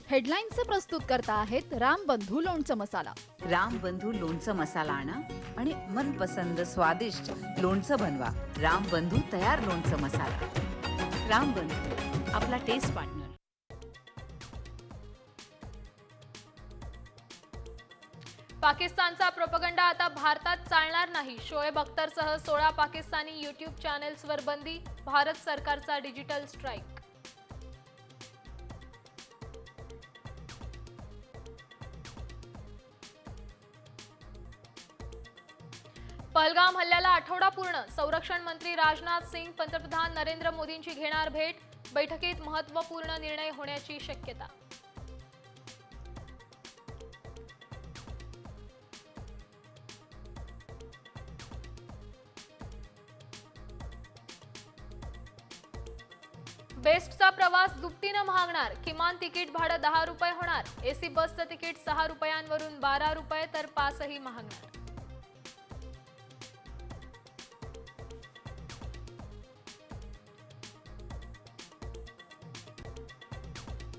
हेडलाईन्सचे प्रस्तुत करता आहेत रामबंधू लोणचं मसाला. रामबंधू लोणचं मसाला आणा आणि मनपसंद स्वादिष्ट लोणचं बनवा. रामबंधू तयार लोणचं मसाला. रामबंधू, आपला टेस्ट पार्टनर. पाकिस्तानचा प्रोपगंडा आता भारतात चालणार नाही. शोएब अख्तरसह 16 पाकिस्तानी यूट्यूब चॅनेल्सवर बंदी. भारत सरकारचा डिजिटल स्ट्राईक. पहलगाम हल्ल्याला आठवडा पूर्ण. संरक्षण मंत्री राजनाथ सिंग पंतप्रधान नरेंद्र मोदींची घेणार भेट. बैठकीत महत्त्वपूर्ण निर्णय होण्याची शक्यता. बेस्टचा प्रवास दुपटीनं महागणार. किमान तिकीट भाडं 10 रुपये होणार. एसी बसचं तिकीट 6 रुपयांवरून 12 रुपये तर पासही महागणार.